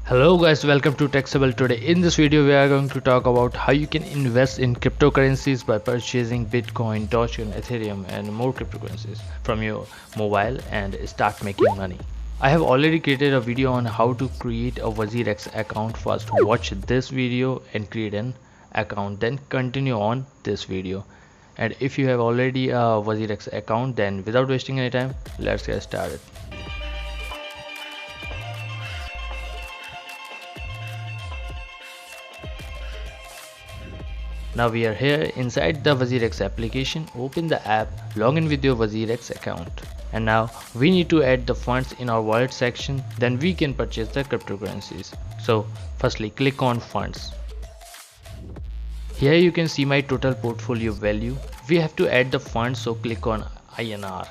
Hello guys, welcome to Techsable. Today in this video we are going to talk about how you can invest in cryptocurrencies by purchasing Bitcoin, Dogecoin, Ethereum and more cryptocurrencies from your mobile and start making money. I have already created a video on how to create a Wazirx account. First watch this video and create an account, then continue on this video. And if you have already a Wazirx account, then without wasting any time, let's get started. Now we are here inside the Wazirx application. Open the app, log in with your Wazirx account. And now we need to add the funds in our wallet section, then we can purchase the cryptocurrencies. So firstly click on funds. Here you can see my total portfolio value. We have to add the funds, so click on INR.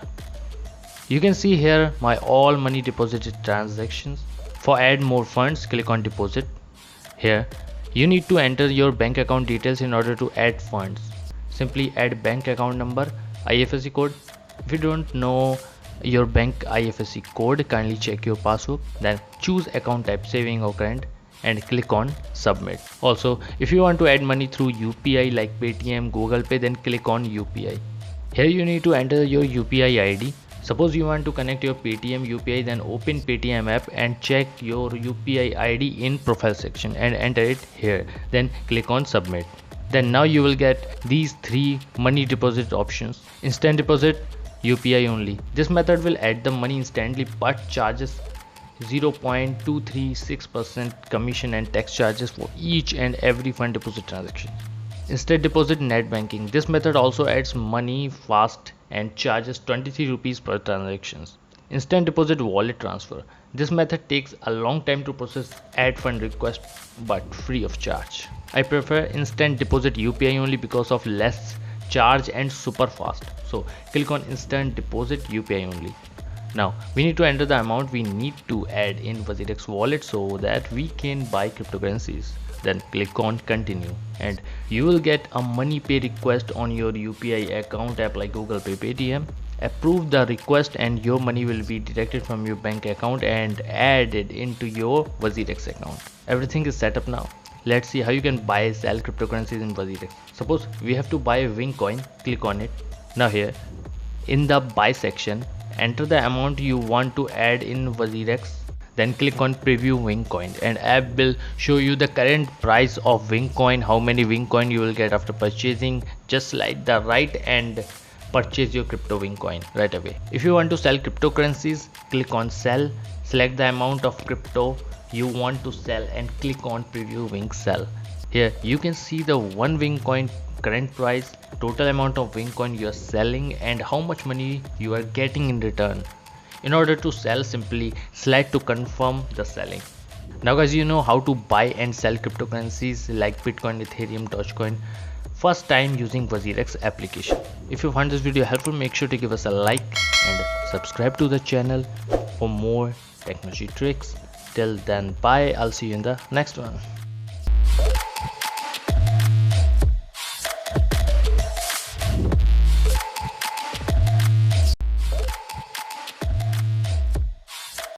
You can see here my all money deposited transactions. For add more funds, click on deposit. Here you need to enter your bank account details in order to add funds. Simply add bank account number, IFSC code. If you don't know your bank IFSC code, kindly check your passbook. Then choose account type, saving or current, and click on submit. Also, if you want to add money through UPI like Paytm, Google Pay, then click on UPI. Here you need to enter your UPI ID. Suppose you want to connect your Paytm UPI, then open Paytm app and check your UPI ID in profile section and enter it here. Then click on submit. Then now you will get these three money deposit options. Instant deposit, UPI only. This method will add the money instantly but charges 0.236% commission and tax charges for each and every fund deposit transaction. Instant deposit net banking. This method also adds money fast and charges 23 rupees per transactions. Instant deposit wallet transfer. This method takes a long time to process add fund request but free of charge. I prefer instant deposit UPI only because of less charge and super fast. So click on instant deposit UPI only. Now we need to enter the amount we need to add in Wazirx wallet so that we can buy cryptocurrencies. Then click on continue and you will get a money pay request on your UPI account app like Google Pay, Paytm. Approve the request and your money will be deducted from your bank account and added into your Wazirx account. Everything is set up now. Let's see how you can buy sell cryptocurrencies in Wazirx. Suppose we have to buy a Wing coin, click on it. Now here in the buy section, enter the amount you want to add in Wazirx. Then click on preview Wing coin and app will show you the current price of Wing coin, how many Wing coin you will get after purchasing. Just slide the right and purchase your crypto Wing coin right away. If you want to sell cryptocurrencies, click on sell, select the amount of crypto you want to sell and click on preview Wing sell. Here you can see the one Wing coin current price, total amount of Wing coin you are selling and how much money you are getting in return. In order to sell, simply slide to confirm the selling. Now guys, you know how to buy and sell cryptocurrencies like Bitcoin, Ethereum, Dogecoin first time using Wazirx application. If you found this video helpful, make sure to give us a like and subscribe to the channel for more technology tricks. Till then, bye. I'll see you in the next one.